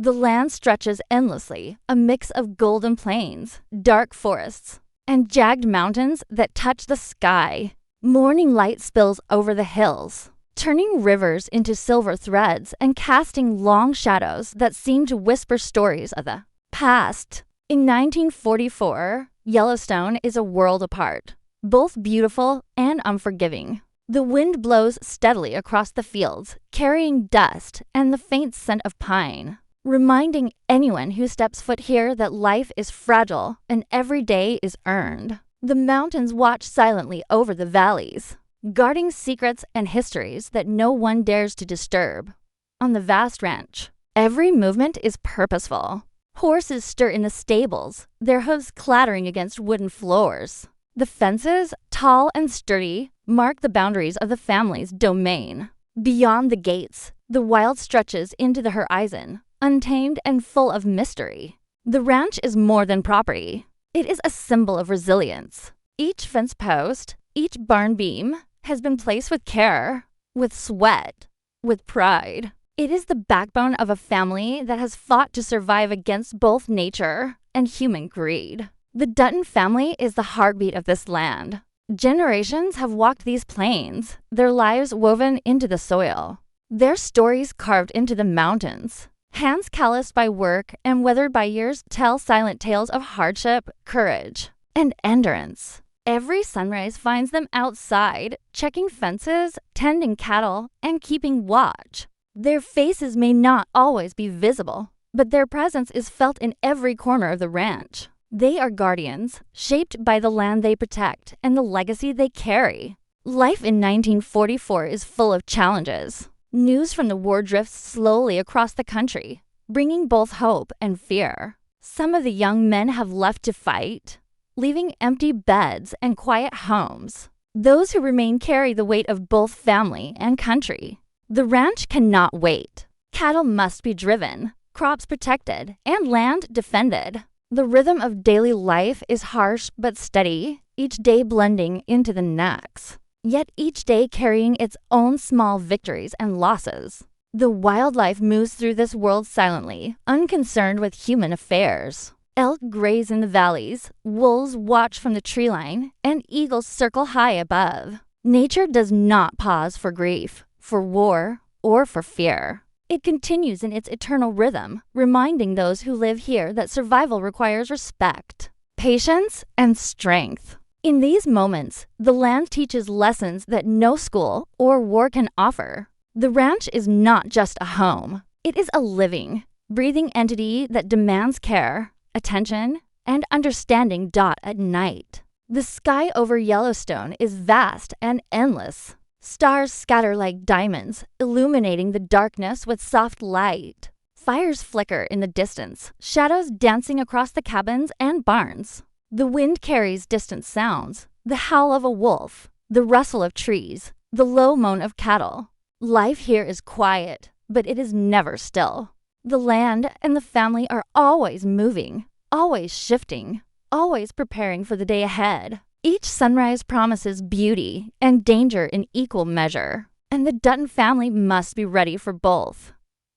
The land stretches endlessly, a mix of golden plains, dark forests, and jagged mountains that touch the sky. Morning light spills over the hills, turning rivers into silver threads and casting long shadows that seem to whisper stories of the past. In 1944, Yellowstone is a world apart, both beautiful and unforgiving. The wind blows steadily across the fields, carrying dust and the faint scent of pine, reminding anyone who steps foot here that life is fragile and every day is earned. The mountains watch silently over the valleys, guarding secrets and histories that no one dares to disturb. On the vast ranch, every movement is purposeful. Horses stir in the stables, their hooves clattering against wooden floors. The fences, tall and sturdy, mark the boundaries of the family's domain. Beyond the gates, the wild stretches into the horizon, untamed and full of mystery. The ranch is more than property. It is a symbol of resilience. Each fence post, each barn beam has been placed with care, with sweat, with pride. It is the backbone of a family that has fought to survive against both nature and human greed. The Dutton family is the heartbeat of this land. Generations have walked these plains, their lives woven into the soil, their stories carved into the mountains. Hands calloused by work and weathered by years tell silent tales of hardship, courage, and endurance. Every sunrise finds them outside, checking fences, tending cattle, and keeping watch. Their faces may not always be visible, but their presence is felt in every corner of the ranch. They are guardians, shaped by the land they protect and the legacy they carry. Life in 1944 is full of challenges. News from the war drifts slowly across the country, bringing both hope and fear. Some of the young men have left to fight, leaving empty beds and quiet homes. Those who remain carry the weight of both family and country. The ranch cannot wait. Cattle must be driven, crops protected, and land defended. The rhythm of daily life is harsh but steady, each day blending into the next, yet each day carrying its own small victories and losses. The wildlife moves through this world silently, unconcerned with human affairs. Elk graze in the valleys, wolves watch from the tree line, and eagles circle high above. Nature does not pause for grief, for war, or for fear. It continues in its eternal rhythm, reminding those who live here that survival requires respect, patience, and strength. In these moments, the land teaches lessons that no school or war can offer. The ranch is not just a home. It is a living, breathing entity that demands care, attention, and understanding at night. The sky over Yellowstone is vast and endless. Stars scatter like diamonds, illuminating the darkness with soft light. Fires flicker in the distance, shadows dancing across the cabins and barns. The wind carries distant sounds, the howl of a wolf, the rustle of trees, the low moan of cattle. Life here is quiet, but it is never still. The land and the family are always moving, always shifting, always preparing for the day ahead. Each sunrise promises beauty and danger in equal measure, and the Dutton family must be ready for both.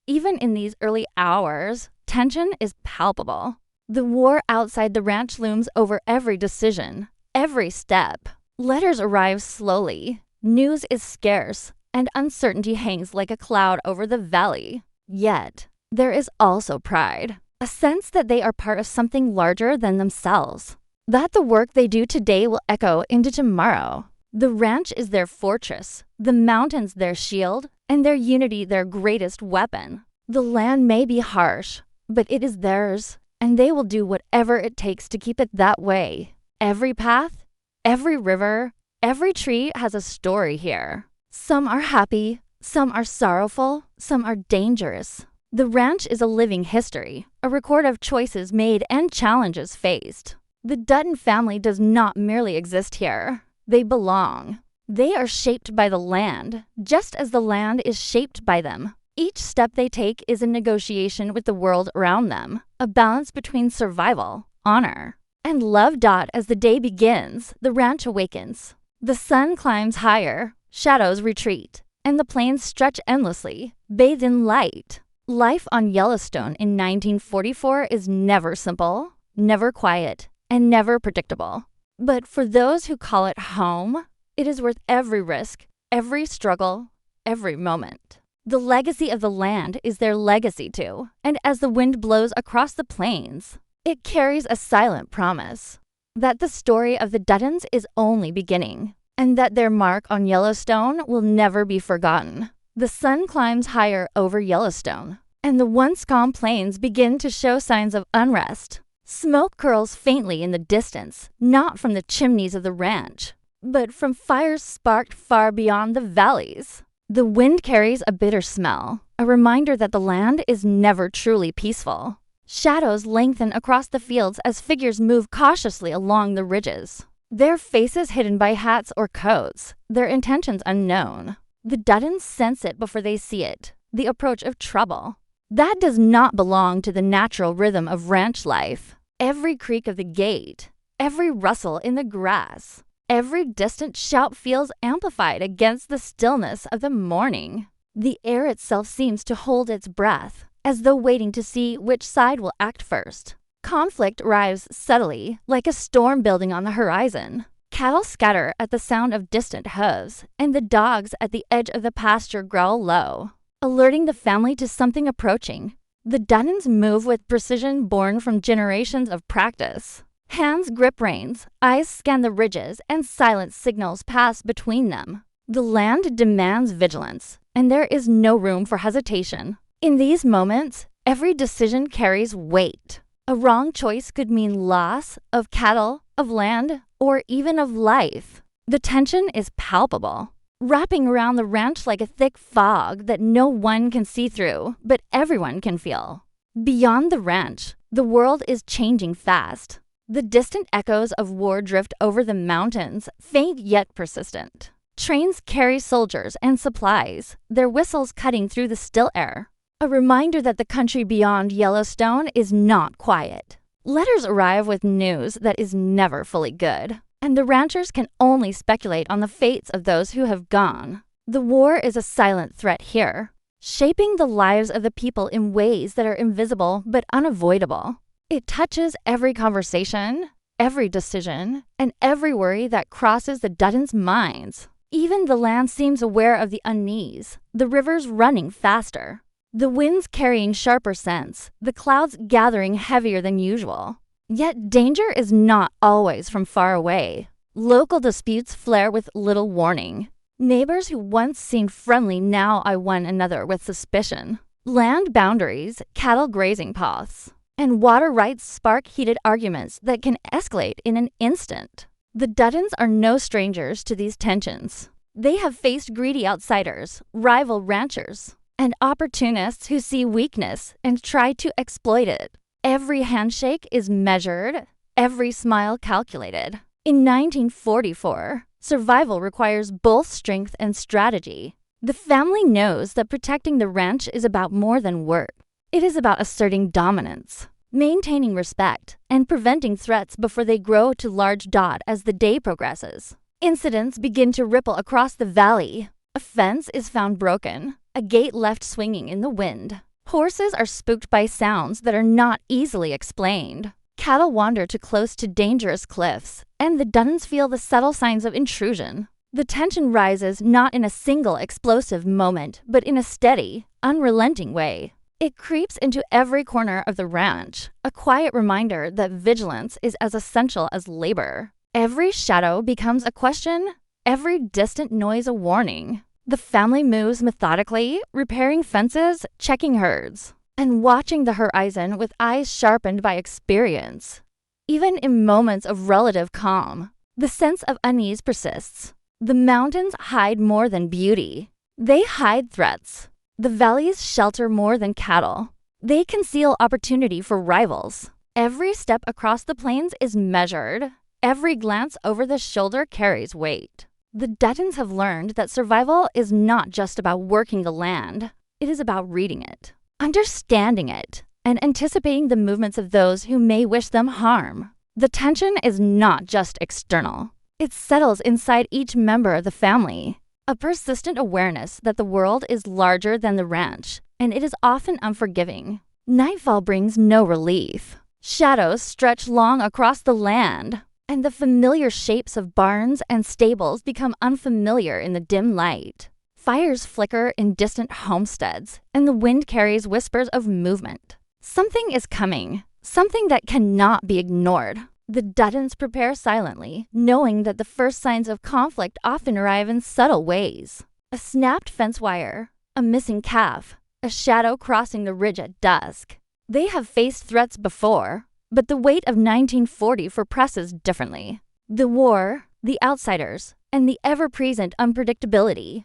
Even in these early hours, tension is palpable. The war outside the ranch looms over every decision, every step. Letters arrive slowly, news is scarce, and uncertainty hangs like a cloud over the valley. Yet, there is also pride, a sense that they are part of something larger than themselves. That the work they do today will echo into tomorrow. The ranch is their fortress, the mountains their shield, and their unity their greatest weapon. The land may be harsh, but it is theirs, and they will do whatever it takes to keep it that way. Every path, every river, every tree has a story here. Some are happy, some are sorrowful, some are dangerous. The ranch is a living history, a record of choices made and challenges faced. The Dutton family does not merely exist here. They belong. They are shaped by the land, just as the land is shaped by them. Each step they take is a negotiation with the world around them, a balance between survival, honor, and love. As the day begins, the ranch awakens. The sun climbs higher, shadows retreat, and the plains stretch endlessly, bathed in light. Life on Yellowstone in 1944 is never simple, never quiet, and never predictable. But for those who call it home, it is worth every risk, every struggle, every moment. The legacy of the land is their legacy too, and as the wind blows across the plains, it carries a silent promise that the story of the Duttons is only beginning, and that their mark on Yellowstone will never be forgotten. The sun climbs higher over Yellowstone, and the once calm plains begin to show signs of unrest. Smoke curls faintly in the distance, not from the chimneys of the ranch, but from fires sparked far beyond the valleys. The wind carries a bitter smell, a reminder that the land is never truly peaceful. Shadows lengthen across the fields as figures move cautiously along the ridges, their faces hidden by hats or coats, their intentions unknown. The Duttons sense it before they see it, the approach of trouble. That does not belong to the natural rhythm of ranch life. Every creak of the gate, every rustle in the grass, every distant shout feels amplified against the stillness of the morning. The air itself seems to hold its breath, as though waiting to see which side will act first. Conflict arrives subtly, like a storm building on the horizon. Cattle scatter at the sound of distant hooves, and the dogs at the edge of the pasture growl low, alerting the family to something approaching. The Duttons move with precision born from generations of practice. Hands grip reins, eyes scan the ridges, and silent signals pass between them. The land demands vigilance, and there is no room for hesitation. In these moments, every decision carries weight. A wrong choice could mean loss of cattle, of land, or even of life. The tension is palpable, wrapping around the ranch like a thick fog that no one can see through, but everyone can feel. Beyond the ranch, the world is changing fast. The distant echoes of war drift over the mountains, faint yet persistent. Trains carry soldiers and supplies, their whistles cutting through the still air. A reminder that the country beyond Yellowstone is not quiet. Letters arrive with news that is never fully good, and the ranchers can only speculate on the fates of those who have gone. The war is a silent threat here, shaping the lives of the people in ways that are invisible but unavoidable. It touches every conversation, every decision, and every worry that crosses the Duttons' minds. Even the land seems aware of the unease, the rivers running faster, the winds carrying sharper scents, the clouds gathering heavier than usual. Yet danger is not always from far away. Local disputes flare with little warning. Neighbors who once seemed friendly now eye one another with suspicion. Land boundaries, cattle grazing paths, and water rights spark heated arguments that can escalate in an instant. The Duttons are no strangers to these tensions. They have faced greedy outsiders, rival ranchers, and opportunists who see weakness and try to exploit it. Every handshake is measured, every smile calculated. In 1944, survival requires both strength and strategy. The family knows that protecting the ranch is about more than work. It is about asserting dominance, maintaining respect, and preventing threats before they grow to large dot as the day progresses. Incidents begin to ripple across the valley. A fence is found broken, a gate left swinging in the wind. Horses are spooked by sounds that are not easily explained. Cattle wander too close to dangerous cliffs, and the Duttons feel the subtle signs of intrusion. The tension rises not in a single explosive moment, but in a steady, unrelenting way. It creeps into every corner of the ranch, a quiet reminder that vigilance is as essential as labor. Every shadow becomes a question, every distant noise a warning. The family moves methodically, repairing fences, checking herds, and watching the horizon with eyes sharpened by experience. Even in moments of relative calm, the sense of unease persists. The mountains hide more than beauty. They hide threats. The valleys shelter more than cattle. They conceal opportunity for rivals. Every step across the plains is measured. Every glance over the shoulder carries weight. The Duttons have learned that survival is not just about working the land. It is about reading it, understanding it, and anticipating the movements of those who may wish them harm. The tension is not just external. It settles inside each member of the family, a persistent awareness that the world is larger than the ranch, and it is often unforgiving. Nightfall brings no relief. Shadows stretch long across the land, and the familiar shapes of barns and stables become unfamiliar in the dim light. Fires flicker in distant homesteads, and the wind carries whispers of movement. Something is coming, something that cannot be ignored. The Duttons prepare silently, knowing that the first signs of conflict often arrive in subtle ways. A snapped fence wire, a missing calf, a shadow crossing the ridge at dusk. They have faced threats before, but the weight of 1940 presses differently. The war, the outsiders, and the ever-present unpredictability